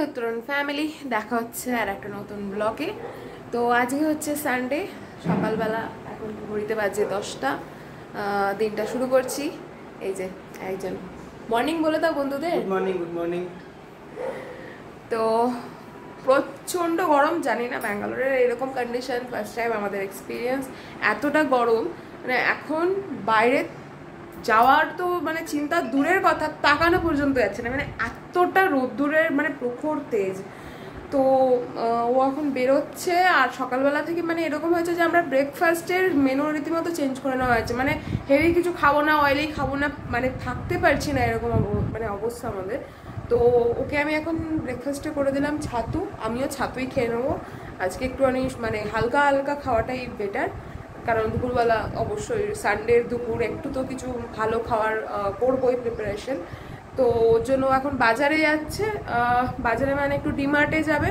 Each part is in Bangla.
উত্তরণ ফ্যামিলি, দেখা হচ্ছে আর একটা নতুন ব্লগে। তো আজকে হচ্ছে সানডে, সকালবেলা, এখন ঘড়িতে বাজে 10টা। দিনটা শুরু করছি। এই যে একজন মর্নিং বলে দাও বন্ধুদের। Good morning. Good morning. তো প্রচণ্ড গরম, জানি না ব্যাঙ্গালোরের এরকম কন্ডিশন ফার্স্ট টাইম আমাদের এক্সপিরিয়েন্স। এতটা গরম, মানে এখন বাইরে যাওয়ার তো মানে চিন্তা দূরের কথা, তাকানো পর্যন্ত যাচ্ছে না, মানে এতটা রোদ্দুরের মানে প্রখর তেজ। তো ও এখন বেরোচ্ছে। আর সকালবেলা থেকে মানে এরকম হয়েছে যে আমরা ব্রেকফাস্টের মেনু রীতিমতো চেঞ্জ করে নেওয়া হয়েছে, মানে হেভি কিছু খাবো না, অয়েলি খাবো না, মানে থাকতে পারছি না এরকম মানে অবস্থা আমাদের। তো ওকে আমি এখন ব্রেকফাস্টে করে দিলাম ছাতু, আমিও ছাতুই খেয়ে নেবো আজকে। একটুখানি মানে হালকা হালকা খাওয়াটাই বেটার, কারণ দুপুরবেলা অবশ্যই সানডের দুপুর একটু তো কিছু ভালো খাওয়ার করবোই প্রিপারেশন। তো ওর জন্য এখন বাজারে যাচ্ছে। বাজারে মানে একটু ডিমার্টে যাবে।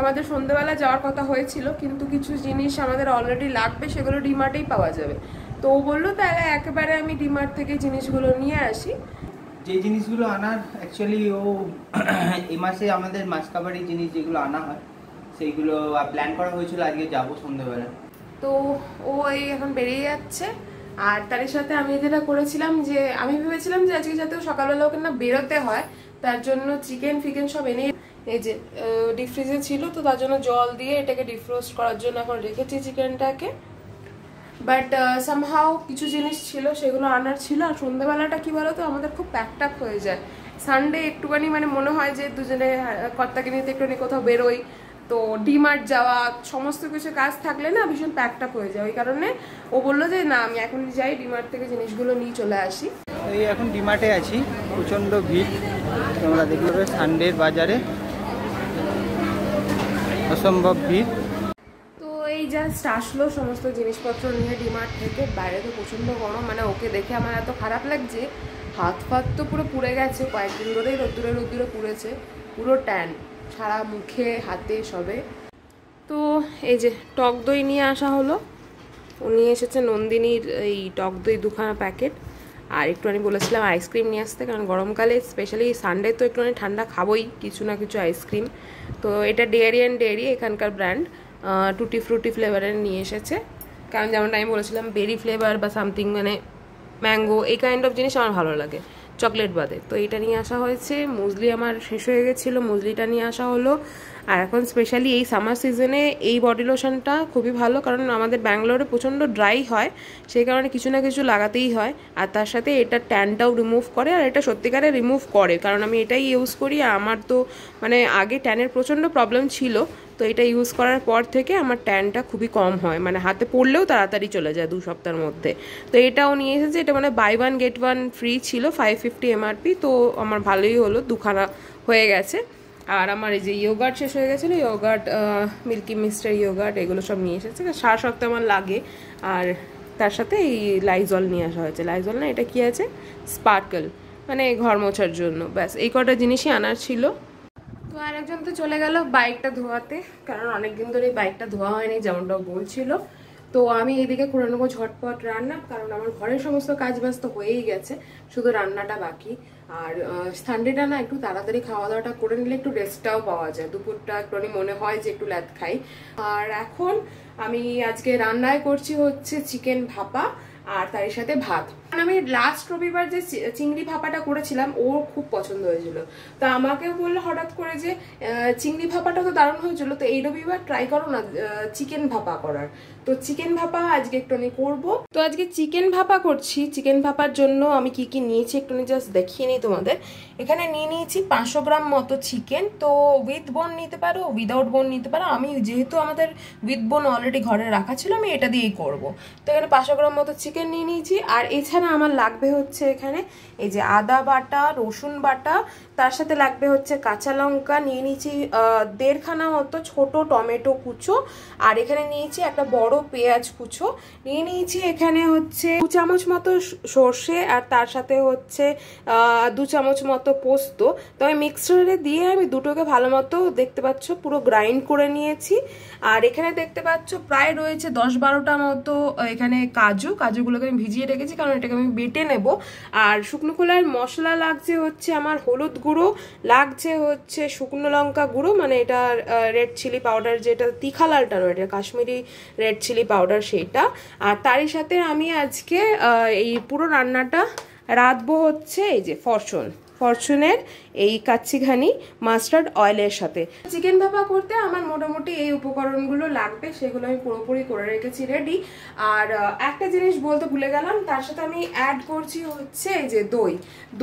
আমাদের সন্ধ্যেবেলা যাওয়ার কথা হয়েছিল, কিন্তু কিছু জিনিস আমাদের অলরেডি লাগবে, সেগুলো ডিমার্টেই পাওয়া যাবে। তো ও বললো তাহলে একেবারে আমি ডিমার্ট থেকে জিনিসগুলো নিয়ে আসি। যে জিনিসগুলো আনার অ্যাকচুয়ালি ও এই মাসে আমাদের মাসকাবারি জিনিস যেগুলো আনা হয় সেইগুলো প্ল্যান করা হয়েছিল আজকে যাবো সন্ধ্যেবেলা। তো ও এই এখন বেরিয়ে যাচ্ছে। আর তার সাথে আমি যেটা করেছিলাম যে আমি ভেবেছিলাম যে আজকে যাতে সকালবেলা ওকে না বেরোতে হয়, তার জন্য চিকেন ফিকেন সব এনে এই যে ডিপ ফ্রিজে ছিল, তো তার জন্য জল দিয়ে এটাকে ডিফ্রোস্ট করার জন্য এখন রেখেছি চিকেনটাকে। বাট সামহাও কিছু জিনিস ছিল সেগুলো আনার ছিল। আর সন্ধ্যাবেলাটা কি বলতো আমাদের খুব প্যাকট্যাক হয়ে যায়। সানডে একটুখানি মানে মনে হয় যে দুজনে কর্তাকে নিতে একটুখানি কোথাও বেরোই, তো ডিমার্ট যাওয়া সমস্ত কিছু কাজ থাকলে না ভীষণ প্যাকট্যাক হয়ে যায়। ওই কারণে ও বললো যে না আমি এখন যাই ডিমার্ট থেকে জিনিসগুলো নিয়ে চলে আসি। এই এখন ডিমার্টে আছি, প্রচণ্ড ভিড়, তোমরা দেখতে পাবে সানডের বাজারে অসম্ভব ভিড়। তো এই জাস্ট আসলো সমস্ত জিনিসপত্র নিয়ে ডিমার্ট থেকে। বাইরে তো প্রচণ্ড গরম, মানে ওকে দেখে আমার এত খারাপ লাগছে। হাত ফাত তো পুরো পুড়ে গেছে, কয়েকদিন ধরেই রোদ্দুরে রোদ্দুরে পুড়েছে, পুরো ট্যান সারা মুখে হাতে সবে। তো এই যে টক দই নিয়ে আসা হলো, ও নিয়ে এসেছে নন্দিনীর এই টক দই 2খানা প্যাকেট। আর একটুখানি বলেছিলাম আইসক্রিম নিয়ে আসতে, কারণ গরমকালে স্পেশালি সানডে তো একটুখানি ঠান্ডা খাবোই, কিছু না কিছু আইসক্রিম। তো এটা ডেয়ারি অ্যান্ড ডেয়ারি এখানকার ব্র্যান্ড, টুটি ফ্রুটি ফ্লেভারের নিয়ে এসেছে। কারণ যেমনটা আমি বলেছিলাম বেরি ফ্লেভার বা সামথিং মানে ম্যাঙ্গো এই কাইন্ড অফ জিনিস আমার ভালো লাগে চকলেট বাদে। তো এটা নিয়ে আসা হয়েছে। মুসলি আমার শেষ হয়ে গেছিলো, মুসলিটা নিয়ে আসা হলো। আর এখন স্পেশালি এই সামার সিজনে এই বডি লোশনটা খুবই ভালো, কারণ আমাদের ব্যাঙ্গালোরে প্রচণ্ড ড্রাই হয়, সেই কারণে কিছু না কিছু লাগাতেই হয়। আর তার সাথে এটা ট্যানটাও রিমুভ করে, আর এটা সত্যিকারে রিমুভ করে, কারণ আমি এটাই ইউজ করি। আমার তো মানে আগে ট্যানের প্রচণ্ড প্রবলেম ছিল, তো এটা ইউজ করার পর থেকে আমার ট্যানটা খুবই কম হয়, মানে হাতে পড়লেও তাড়াতাড়ি চলে যায় 2 সপ্তাহের মধ্যে। তো এটাও নিয়ে এসেছে, এটা মানে বাই 1 get 1 ফ্রি ছিল, 550 MRP। তো আমার ভালোই হলো, 2খানা হয়ে গেছে। আর আমার এই যে ইয়োগার্ট শেষ হয়ে গেছিলো, ইয়োগার্ট মিল্কি মিস্টার ইয়োগার্ট এগুলো সব নিয়ে এসেছে, সারা সপ্তাহে আমার লাগে। আর তার সাথে এই লাইজল নিয়ে আসা হয়েছে, লাইজল না এটা কি আছে, স্পার্কল, মানে ঘর মোছার জন্য। ব্যাস এই কটা জিনিসই আনার ছিল। তো আরেকজন তো চলে গেল বাইকটা ধোয়াতে, কারণ অনেকদিন ধরে এই বাইকটা ধোয়া হয়নি যেমনটা বলছিল। তো আমি এইদিকে করে নেবো ঝটপট রান্না, কারণ আমার ঘরের সমস্ত কাজ বাজ তো হয়েই গেছে, শুধু রান্নাটা বাকি। আর সানডেটা না একটু তাড়াতাড়ি খাওয়া দাওয়াটা করে নিলে একটু রেস্টটাও পাওয়া যায়, দুপুরটা একটু মনে হয় যে একটু ল্যাদ খাই। আর এখন আমি আজকে রান্নায় করছি হচ্ছে চিকেন ভাপা, আর তার সাথে ভাত। আমি লাস্ট রবিবার যে চিংড়ি ভাপাটা করেছিলাম ওর খুব পছন্দ হয়েছিল, তা আমাকে বললো হঠাৎ করে যে চিংড়ি ভাপাটা তো দারুণ হয়েছিল, তো এই রবিবার ট্রাই করো না চিকেন ভাপা করার। তো চিকেন ভাপা আজকে একটু করবো। তো আজকে চিকেন ভাপা করছি। চিকেন ভাপার জন্য আমি কি কি নিয়েছি একটু জাস্ট দেখিয়ে নিই তোমাদের। এখানে নিয়ে নিয়েছি 500 গ্রাম মতো চিকেন, তো উইথ বোন নিতে পারো, উইদাউট বোন নিতে পারো। আমি যেহেতু আমাদের উইথ বোন অলরেডি ঘরে রাখা ছিল, আমি এটা দিয়েই করবো। তো এখানে 500 গ্রাম মতো চিকেন নিয়ে নিয়েছি। আর এছাড়া আমার লাগবে হচ্ছে এখানে এই যে আদা বাটা, রসুন বাটা, তার সাথে লাগবে হচ্ছে কাঁচা লঙ্কা নিয়ে নিয়েছি 1.5খানা মতো, ছোট টমেটো কুচো, আর এখানে নিয়েছি একটা বড় পেঁয়াজ কুচো, নিয়ে নিয়েছি এখানে হচ্ছে 2 চামচ মতো সর্ষে, আর তার সাথে হচ্ছে 2 চামচ মতো পোস্ত। তো আমি মিক্সচারে দিয়ে আমি দুটোকে ভালো মতো দেখতে পাচ্ছ পুরো গ্রাইন্ড করে নিয়েছি। আর এখানে দেখতে পাচ্ছ প্রায় রয়েছে 10-12টা মতো এখানে কাজুগুলোকে আমি ভিজিয়ে রেখেছি, কারণ এটাকে আমি বেটে নেব। আর শুকনো খোলার মশলা লাগছে হচ্ছে আমার হলুদ গুঁড়ো, লাগছে হচ্ছে শুকনো লঙ্কা গুঁড়ো, মানে এটা রেড চিলি পাউডার, যেটা তিখা লালটা নয়, এটা কাশ্মীরি রেড চিলি পাউডার সেইটা। আর তারই সাথে আমি আজকে এই পুরো রান্নাটা রাঁধবো হচ্ছে এই যে ফরচুনের এই কাচ্চিঘানি মাস্টার্ড অয়েলের সাথে। চিকেন ভাপা করতে আমার মোটামুটি এই উপকরণগুলো লাগবে, সেগুলো আমি পুরোপুরি করে রেখেছি রেডি। আর একটা জিনিস বলতে ভুলে গেলাম, তার সাথে আমি অ্যাড করছি হচ্ছে এই যে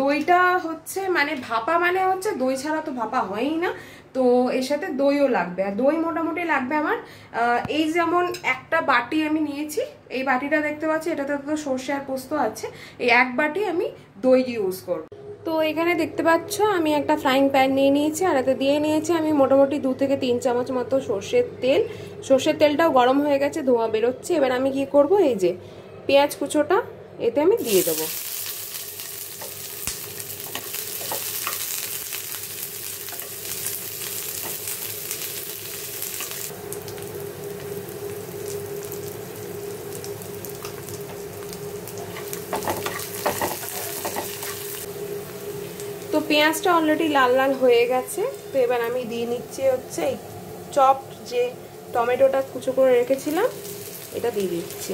দইটা হচ্ছে মানে ভাপা মানে হচ্ছে দই ছাড়া তো ভাপা হয়ই না, তো এর সাথে দইও লাগবে। আর দই মোটামুটি লাগবে আমার এই যেমন একটা বাটি আমি নিয়েছি, এই বাটিটা দেখতে পাচ্ছি, এটাতে তো সর্ষে আর পোস্ত আছে, এই এক বাটি আমি দই ইউজ করব। তো এখানে দেখতে পাচ্ছ আমি একটা ফ্রাইং প্যান নিয়ে নিয়েছি, আর এতে দিয়ে নিয়েছি আমি মোটামুটি 2 থেকে 3 চামচ মতো সর্ষের তেলটাও গরম হয়ে গেছে, ধোঁয়া বেরোচ্ছে। এবার আমি কি করব, এই যে পেঁয়াজ কুচোটা এতে আমি দিয়ে দেবো। তো পেঁয়াজটা অলরেডি লাল লাল হয়ে গেছে, তো এবার আমি দিয়ে নিচ্ছি হচ্ছে এই চপড যে টমেটোটা কুচো করে রেখেছিলাম, এটা দিয়ে দিচ্ছি।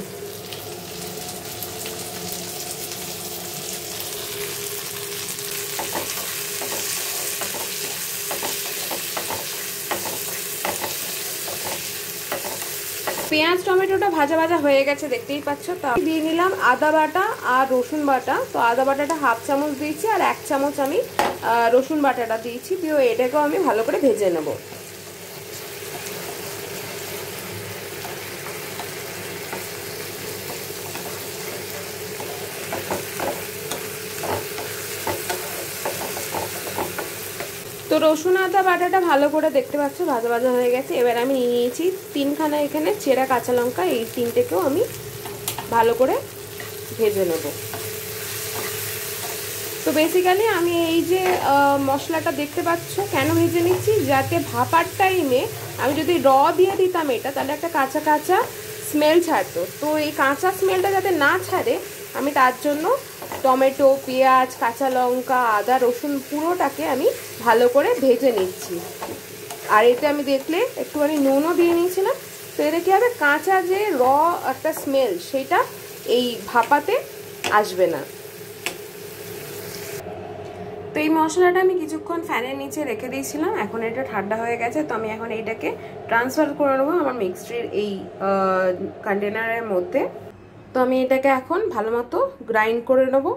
পেঁয়াজ টমেটোটা ভাজা ভাজা হয়ে গেছে দেখতেই পাচ্ছ। তা দিয়ে নিলাম আদা বাটা আর রসুন বাটা। তো আদা বাটাটা হাফ চামচ দিয়েছি, আর 1 চামচ আমি রসুন বাটাটা দিয়েছি। তো এটাকেও আমি ভালো করে ভেজে নেব। তো রসুন আদা বাটাটা ভালো করে দেখতে পাচ্ছ ভাজা ভাজা হয়ে গেছে। এবার আমি নিয়ে নিয়েছি 3খানা এখানে চেরা কাঁচা লঙ্কা, এই 3টেকেও আমি ভালো করে ভেজে নেব। তো বেসিক্যালি আমি এই যে মশলাটা দেখতে পাচ্ছ কেন ভেজে নিচ্ছি, যাতে ভাপার টাইমে আমি যদি দিয়ে দিতাম এটা, তাহলে একটা কাঁচা কাঁচা স্মেল ছাড়তো। তো এই কাঁচা স্মেলটা যাতে না ছাড়ে, আমি তার জন্য টমেটো, পেঁয়াজ, কাঁচা লঙ্কা, আদা, রসুন পুরোটাকে আমি ভালো করে ভেজে নিচ্ছি। আর এতে আমি দেখলে একটুখানি নুনও দিয়ে নিয়েছিলাম। তো এতে কী হবে, কাঁচা যে একটা স্মেল সেটা এই ভাপাতে আসবে না। তো এই মশলাটা আমি কিছুক্ষণ ফ্যানের নিচে রেখে দিয়েছিলাম, এখন এটা ঠান্ডা হয়ে গেছে। তো আমি এখন এইটাকে ট্রান্সফার করে নেবো আমার মিক্সডের এই কন্টেনারের মধ্যে। তো আমি এটাকে এখন ভালো মতো গ্রাইন্ড করে নেব।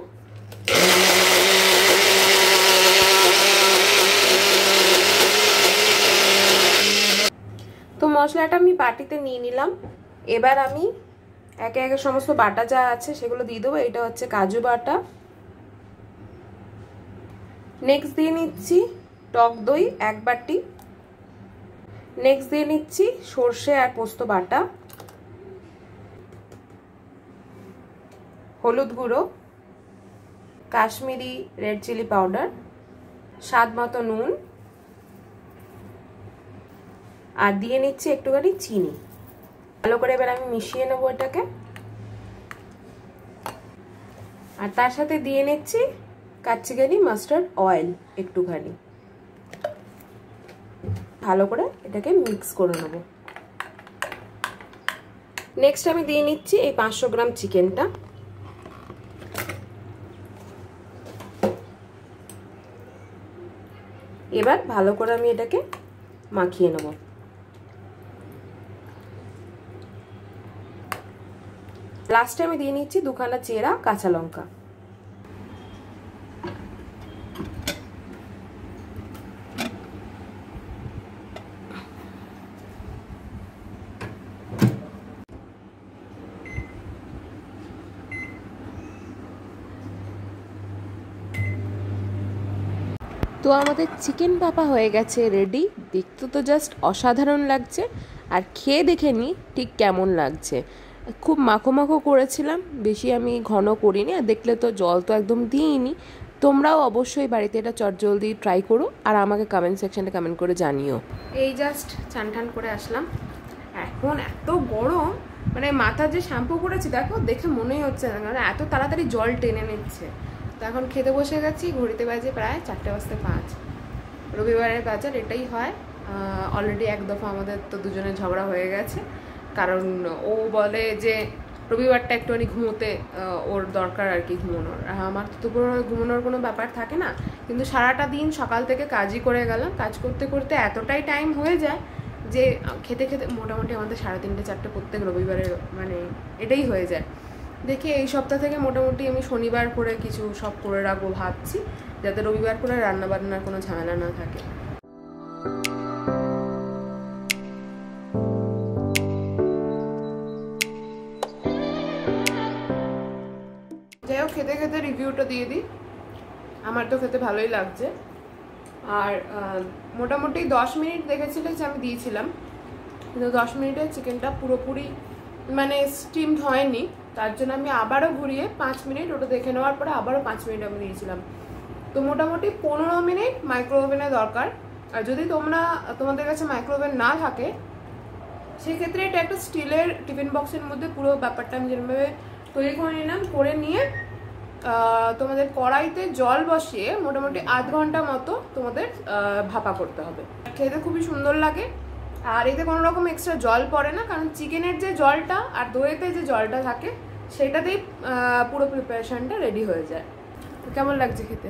তো মশলাটা আমি বাটিতে নিয়ে নিলাম। এবার আমি একে একে সমস্ত বাটা যা আছে সেগুলো দিয়ে দেবো। এটা হচ্ছে কাজু বাটা, নেক্সট দিয়ে নিচ্ছি টক দই 1 বাটি, নেক্সট দিয়ে নিচ্ছি সর্ষে আর পোস্ত বাটা, হলুদ গুঁড়ো, কাশ্মীরি রেড চিলি পাউডার, স্বাদ মতো নুন, আর দিয়ে নিচ্ছি একটুখানি চিনি। ভালো করে এবার আমি মিশিয়ে নেবো এটাকে। আর তার সাথে দিয়ে নিচ্ছি কাচ্চিঘানি মাস্টার্ড অয়েল একটুখানি। ভালো করে এটাকে মিক্স করে নেব। নেক্সট আমি দিয়ে নিচ্ছি এই 500 গ্রাম চিকেনটা। এবার ভালো করে আমি এটাকে মাখিয়ে নেব। লাস্টে আমি দিয়ে নিচ্ছি 2খানা চেরা কাঁচা লঙ্কা। তো আমাদের চিকেন ভাপা হয়ে গেছে রেডি। দেখতে তো জাস্ট অসাধারণ লাগছে, আর খেয়ে দেখে নি ঠিক কেমন লাগছে। খুব মাখো মাখো করেছিলাম, বেশি আমি ঘন করিনি, আর দেখলে তো জল তো একদম দিইনি। তোমরাও অবশ্যই বাড়িতে এটা চটজলদি ট্রাই করো, আর আমাকে কমেন্ট সেকশনে কমেন্ট করে জানিও। এই জাস্ট চান টান করে আসলাম, এখন এত গরম মানে মাথা যে শ্যাম্পু করেছি দেখো, দেখে মনেই হচ্ছে না, কারণ এত তাড়াতাড়ি জল টেনে নিচ্ছে। তো এখন খেতে বসে গেছি, ঘড়িতে বাজে প্রায় 4:05। রবিবারের বাজার এটাই হয়। অলরেডি এক দফা আমাদের তো দুজনের ঝগড়া হয়ে গেছে, কারণ ও বলে যে রবিবারটা একটুখানি ঘুমোতে ওর দরকার আর কি, ঘুমানোর। আমার তো পুরো ঘুমানোর কোনো ব্যাপার থাকে না, কিন্তু সারাটা দিন সকাল থেকে কাজই করে গেলাম, কাজ করতে করতে এতটাই টাইম হয়ে যায় যে খেতে খেতে মোটামুটি আমাদের 3:30 4টে প্রত্যেক রবিবারে মানে এটাই হয়ে যায়। দেখি এই সপ্তাহ থেকে মোটামুটি আমি শনিবার করে কিছু সব করে রাখবো ভাবছি, যাতে রবিবার করে রান্নাবান্নার কোনো ঝামেলা না থাকে। যাই হোক, খেতে খেতে রিভিউটা দিয়ে দিই। আমার তো খেতে ভালোই লাগছে। আর মোটামুটি 10 মিনিট দেখেছিলে যে আমি দিয়েছিলাম, কিন্তু 10 মিনিটে চিকেনটা পুরোপুরি মানে স্টিমড হয়নি, তার জন্য আমি আবারও ঘুরিয়ে 5 মিনিট ওটা দেখে নেওয়ার পরে আবারও 5 মিনিট আমি দিয়েছিলাম। তো মোটামুটি 15 মিনিট মাইক্রো ওভেনে দরকার। আর যদি তোমাদের কাছে মাইক্রো ওভেন না থাকে, সেক্ষেত্রে এটা একটা স্টিলের টিফিন বক্সের মধ্যে পুরো ব্যাপারটা আমি যেভাবে তৈরি করে নিলাম, করে নিয়ে তোমাদের কড়াইতে জল বসিয়ে মোটামুটি 8 ঘন্টা মতো তোমাদের ভাপা করতে হবে। খেতে খুবই সুন্দর লাগে, আর এতে কোনো রকম এক্সট্রা জল পড়ে না, কারণ চিকেনের যে জলটা আর দইতে যে জলটা থাকে সেটাতেই পুরো প্রিপারেশনটা রেডি হয়ে যায়। কেমন লাগছে খেতে?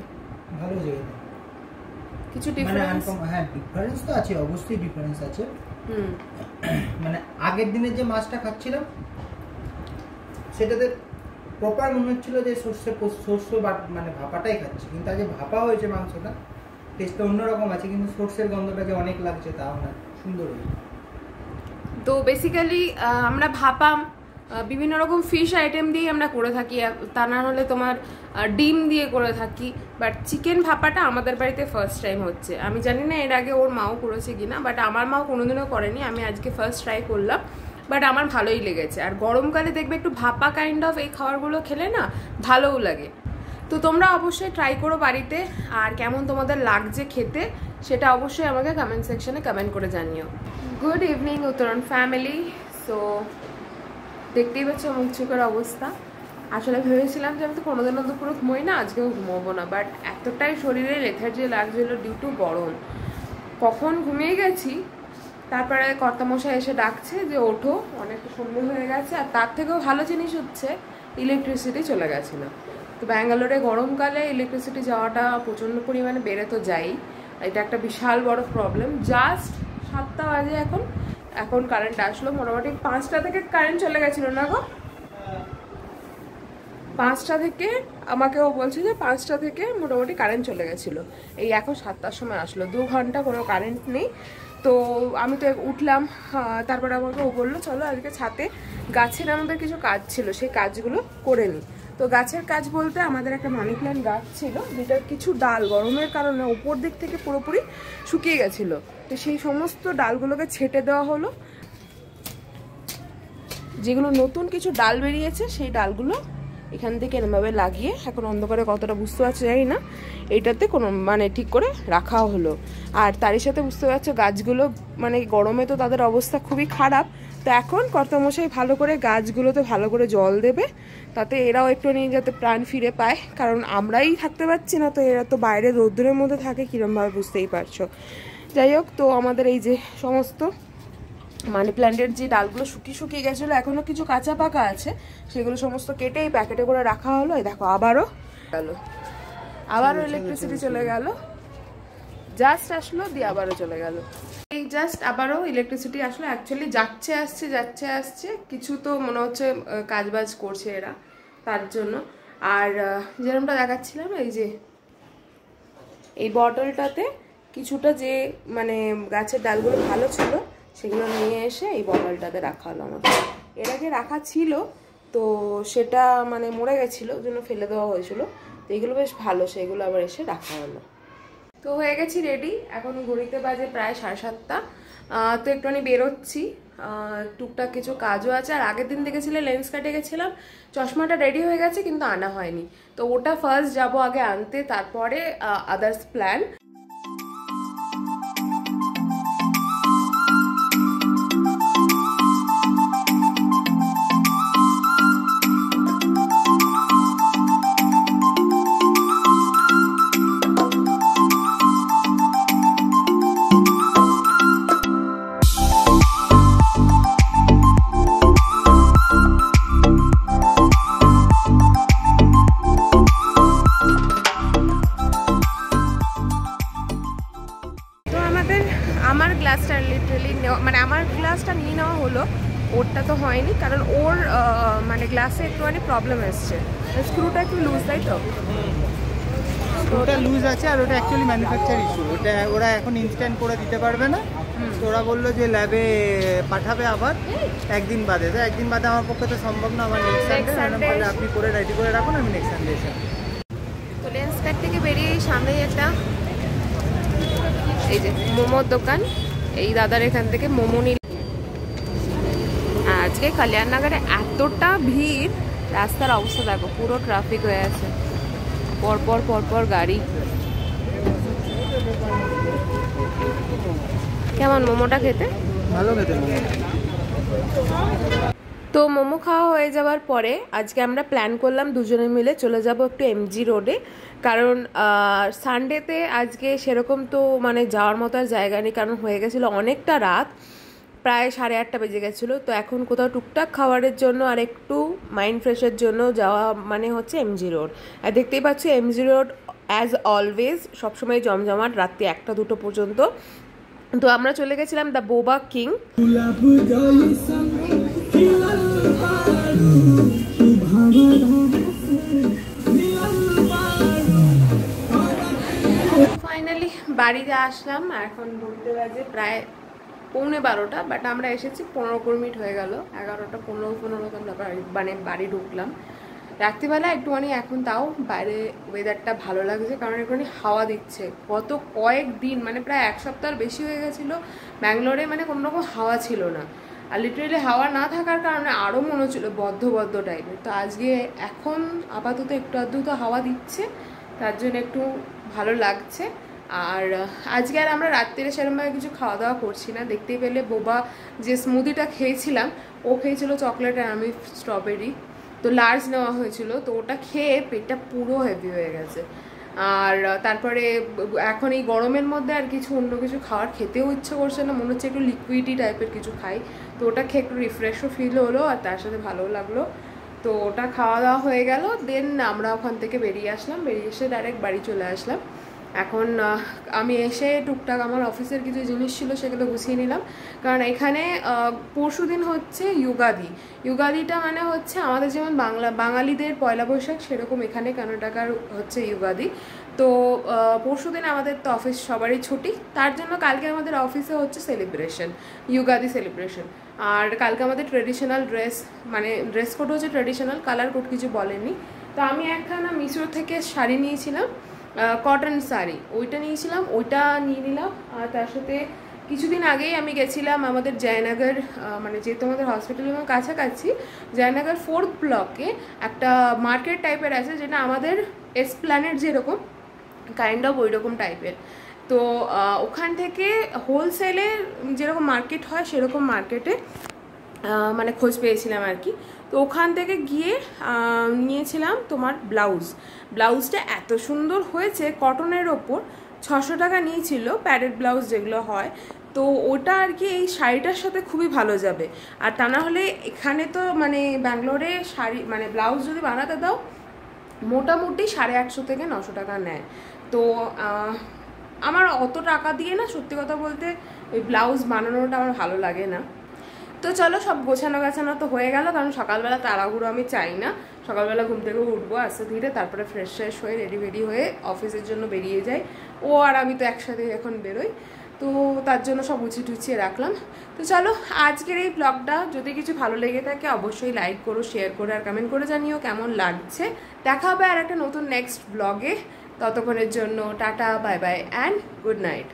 ভালো লাগে। কিছু ডিফারেন্স? হ্যাঁ, ডিফারেন্স তো আছে, অবশ্যই ডিফারেন্স আছে। মানে আগের দিনের যে মাছটা খাচ্ছিলাম সেটাতে প্রপার মনে হচ্ছিল যে সর্ষে মানে ভাপাটাই খাচ্ছি, কিন্তু আজ ভাপা হয়েছে মাংসটা, টেস্টটা অন্যরকম আছে, কিন্তু সর্ষের গন্ধটা যে অনেক লাগছে তাও না, সুন্দর হয়েছে। তো বেসিক্যালি আমরা ভাপা বিভিন্ন রকম ফিশ আইটেম দিয়ে আমরা করে থাকি, তা না হলে তোমার ডিম দিয়ে করে থাকি, বাট চিকেন ভাপাটা আমাদের বাড়িতে ফার্স্ট টাইম হচ্ছে। আমি জানি না এর আগে ওর মাও করেছে কিনা, বাট আমার মাও কোনোদিনও করেনি, আমি আজকে ফার্স্ট ট্রাই করলাম, বাট আমার ভালোই লেগেছে। আর গরমকালে দেখবে একটু ভাপা কাইন্ড অফ এই খাবারগুলো খেলে না ভালোও লাগে। তো তোমরা অবশ্যই ট্রাই করো বাড়িতে, আর কেমন তোমাদের লাগছে খেতে সেটা অবশ্যই আমাকে কমেন্ট সেকশনে কমেন্ট করে জানিও। গুড ইভিনিং উত্তরণ ফ্যামিলি। সো দেখতেই পাচ্ছ মুখ চোখের অবস্থা। আসলে ভেবেছিলাম যে আমি তো কোনোদিনও দুপুরে ঘুমোই না, আজকেও ঘুমোবো না, বাট এতটাই শরীরে লেথার্জি লাগছিল ডিউ টু গরম, কখন ঘুমিয়ে গেছি। তারপরে কর্তামশাই এসে ডাকছে যে ওঠো, অনেকটা সন্ধ্যে হয়ে গেছে। আর তার থেকেও ভালো জিনিস হচ্ছে ইলেকট্রিসিটি চলে গেছিলো। তো ব্যাঙ্গালোরে গরমকালে ইলেকট্রিসিটি যাওয়াটা প্রচণ্ড পরিমাণে বেড়ে তো যাই, এটা একটা বিশাল বড় প্রবলেম। জাস্ট 7টা বাজে এখন কারেন্ট আসলো। মোটামুটি 5টা থেকে কারেন্ট চলে গেছিলো না গো, 5টা থেকে আমাকেও বলছে যে 5টা থেকে মোটামুটি কারেন্ট চলে গেছিলো, এই এখন 7টার সময় আসলো। 2 ঘন্টা কোনো কারেন্ট নেই। তো আমি তো উঠলাম, তারপরে আমাকে ও বললো চলো আজকে ছাদে গাছের আমাদের কিছু কাজ ছিল, সেই কাজগুলো করে নিই। তো গাছের কাজ বলতে আমাদের একটা মানি প্ল্যান্ট গাছ ছিল, যেটার কিছু ডাল গরমের কারণে ওপর দিক থেকে পুরোপুরি শুকিয়ে গেছিলো। তো সেই সমস্ত ডালগুলোকে ছেটে দেওয়া হলো, যেগুলো নতুন কিছু ডাল বেরিয়েছে সেই ডালগুলো এখান থেকে এরমভাবে লাগিয়ে, এখন অন্ধকারে কতটা বুঝতে পারছো জানি না, এইটাতে কোনো মানে ঠিক করে রাখাও হলো। আর তারই সাথে বুঝতে পারছো গাছগুলো মানে গরমে তো তাদের অবস্থা খুবই খারাপ। তো এখন কর্তামশাই ভালো করে গাছগুলোতে ভালো করে জল দেবে, তাতে এরাও একটু নিয়ে যাতে প্রাণ ফিরে পায়, কারণ আমরাই থাকতে পারছি না, তো এরা তো বাইরে রোদ্দুরের মধ্যে থাকে কীরমভাবে বুঝতেই পারছো। যাই হোক, তো আমাদের এই যে সমস্ত মানি প্ল্যান্টের যে ডালগুলো শুকিয়ে গেছিলো, এখনো কিছু কাঁচা পাকা আছে, সেগুলো সমস্ত কেটে এই প্যাকেটে করে রাখা হলো। এই দেখো আবারও ইলেকট্রিসিটি চলে গেল, জাস্ট আসলো দিয়ে আবারও চলে গেল। এই জাস্ট আবারও ইলেকট্রিসিটি আসলো। অ্যাকচুয়ালি যাচ্ছে আসছে কিছু, তো মনে হচ্ছে কাজবাজ করছে এরা, তার জন্য। আর যেরকমটা দেখাচ্ছিলাম, এই যে এই বটলটাতে কিছুটা যে মানে গাছের ডালগুলো ভালো ছিল সেগুলো নিয়ে এসে এই বটলটাতে রাখা হলো। আমাদের এর আগে রাখা ছিল, তো সেটা মানে মরে গেছিলো, ওই জন্য ফেলে দেওয়া হয়েছিল। তো এইগুলো বেশ ভালো, সেগুলো আবার এসে রাখা হলো। তো হয়ে গেছি রেডি, এখন ঘড়িতে বাজে প্রায় 7:30। তো একটুখানি বেরোচ্ছি, টুকটাক কিছু কাজও আছে। আর আগের দিন দেখেছিলে লেন্স কাটে গেছিলাম, চশমাটা রেডি হয়ে গেছে কিন্তু আনা হয়নি, তো ওটা ফার্স্ট যাবো আগে আনতে, তারপরে আদার্স প্ল্যান। হয়নি, কারণ ওর মানে গ্লাসে একটুখানি প্রবলেম এসছে, স্ক্রুটা একটু লুজ, তাই তো? ওটা লুজ আছে, আর ওটা অ্যাকচুয়ালি ম্যানুফ্যাকচার ইস্যু। ওরা এখন ইনস্ট্যান্ট করে দিতে পারবে না, তো ওরা বললো যে ল্যাবে পাঠাবে আবার একদিন বাদে। তো একদিন বাদে আমার পক্ষে তো সম্ভব না, আমার নেক্সট সানডে আপনি করে রেডি করে রাখুন, আমি নেক্সট সানডে এসে। তো লেন্স কার্ট থেকে বেরিয়ে সামনেই একটা এই যে মোমোর দোকান, এই দাদার এখান থেকে মোমো নিল। আজকে কল্যাণনগরে এতটা ভিড়, রাস্তার অবস্থা দেখো, পুরো ট্রাফিক হয়ে আছে, পরপর পরপর গাড়ি। কেমন মোমোটা খেতে? ভালো খেতে মোমো। তো মোমো খাওয়া হয়ে যাওয়ার পরে আজকে আমরা প্ল্যান করলাম দুজনে মিলে চলে যাব একটু এমজি রোডে, কারণ সানডেতে আজকে সেরকম তো মানে যাওয়ার মতো আর জায়গা নেই, কারণ হয়ে গেছিলো অনেকটা রাত, প্রায় 8:30 বেজে গেছিলো। তো এখন কোথাও টুকটাক খাবারের জন্য আর একটু মাইন্ড ফ্রেশের জন্য যাওয়া মানে হচ্ছে এমজি রোড। আর দেখতেই পাচ্ছি এমজি রোড অ্যাজ অলওয়েজ সবসময় জমজমাট, রাত্রি 1-2 পর্যন্ত। তো আমরা চলে গেছিলাম দ্য বোবা কিং। ফাইনালি বাড়িতে আসলাম, এখন ঘুরতে বাজে প্রায় 11:45, বাট আমরা এসেছি 15 মিনিট হয়ে গেল, 11টা 15 আমরা বাড়ি ঢুকলাম। রাত্রিবেলা একটুখানি এখন তাও বাইরে ওয়েদারটা ভালো লাগছে, কারণ একটুখানি হাওয়া দিচ্ছে। গত কয়েকদিন মানে প্রায় 1 সপ্তাহ বেশি হয়ে গেছিলো ব্যাঙ্গালোরে, মানে কোনো রকম হাওয়া ছিল না, আর লিটারেলি হাওয়া না থাকার কারণে আরও মনে হচ্ছিলো বদ্ধ বদ্ধ টাইপের। তো আজকে এখন আপাতত একটু আধটু তো হাওয়া দিচ্ছে, তার জন্য একটু ভালো লাগছে। আর আজকে আর আমরা রাত্রিরে সেরকমভাবে কিছু খাওয়া দাওয়া করছি না। দেখতেই পেলে বোবা যে স্মুদিটা খেয়েছিলাম, ও খেয়েছিল চকলেট আর আমি স্ট্রবেরি, তো লার্জ নেওয়া হয়েছিল, তো ওটা খেয়ে পেটটা পুরো হেভি হয়ে গেছে। আর তারপরে এখন এই গরমের মধ্যে আর কিছু অন্য কিছু খাওয়ার খেতেও ইচ্ছে করছে না, মনে হচ্ছে একটু লিকুইডি টাইপের কিছু খাই। তো ওটা খেয়ে একটু রিফ্রেশও ফিল হলো, আর তার সাথে ভালোও লাগলো। তো ওটা খাওয়া দাওয়া হয়ে গেল, দেন আমরা ওখান থেকে বেরিয়ে আসলাম, বেরিয়ে এসে ডাইরেক্ট বাড়ি চলে আসলাম। এখন আমি এসে টুকটাক আমার অফিসের কিছু জিনিস ছিল সেগুলো গুছিয়ে নিলাম, কারণ এখানে পরশুদিন হচ্ছে ইউগাদিটা মানে হচ্ছে আমাদের যেমন বাঙালিদের পয়লা বৈশাখ, সেরকম এখানে কর্ণাটকার হচ্ছে ইউগাদি। তো পরশুদিন আমাদের তো অফিস সবারই ছুটি, তার জন্য কালকে আমাদের অফিসে হচ্ছে সেলিব্রেশন, ইউগাদি সেলিব্রেশন। আর কালকে আমাদের ট্রেডিশনাল ড্রেস, মানে ড্রেস কোড হচ্ছে ট্রেডিশনাল, কালার কোড কিছু বলেনি। তো আমি একখানা মিশো থেকে শাড়ি নিয়েছিলাম, কটন শাড়ি, ওইটা নিয়েছিলাম, ওইটা নিয়ে নিলাম। আর তার সাথে কিছুদিন আগেই আমি গেছিলাম আমাদের জয়নগর, মানে যেহেতু আমাদের হসপিটালের কাছাকাছি, জয়নগর 4th ব্লকে একটা মার্কেট টাইপের আছে, যেটা আমাদের এসপ্ল্যানেড যেরকম কাইন্ড অফ ওই রকম টাইপের। তো ওখান থেকে হোলসেলে যেরকম মার্কেট হয় সেরকম মার্কেটে মানে খোঁজ পেয়েছিলাম আর কি। তো ওখান থেকে গিয়ে নিয়েছিলাম তোমার ব্লাউজটা এত সুন্দর হয়েছে, কটনের ওপর 600 টাকা নিয়েছিল, প্যাডেড ব্লাউজ যেগুলো হয়। তো ওটা আর কি এই শাড়িটার সাথে খুবই ভালো যাবে। আর তা না হলে এখানে তো মানে ব্যাঙ্গালোরে শাড়ি মানে ব্লাউজ যদি বানাতে দাও মোটামুটি 850 থেকে 900 টাকা নেয়। তো আমার অত টাকা দিয়ে না, সত্যি কথা বলতে ওই ব্লাউজ বানানোটা আমার ভালো লাগে না। তো চলো, সব গোছানো গাছানো তো হয়ে গেল, কারণ সকালবেলা তাড়াহুড়ো আমি চাই না। সকালবেলা ঘুম থেকে উঠবো আস্তে ধীরে, তারপরে ফ্রেশ হয়ে রেডি হয়ে অফিসের জন্য বেরিয়ে যাই। ও আর আমি তো একসাথে এখন বেরোই, তো তার জন্য সব গুছিয়ে রাখলাম। তো চলো, আজকের এই ব্লগটা যদি কিছু ভালো লেগে থাকে অবশ্যই লাইক করো, শেয়ার করো, আর কমেন্ট করে জানিও কেমন লাগছে। দেখা হবে আর একটা নতুন নেক্সট ব্লগে। ততক্ষণের জন্য tata, bye bye and good night.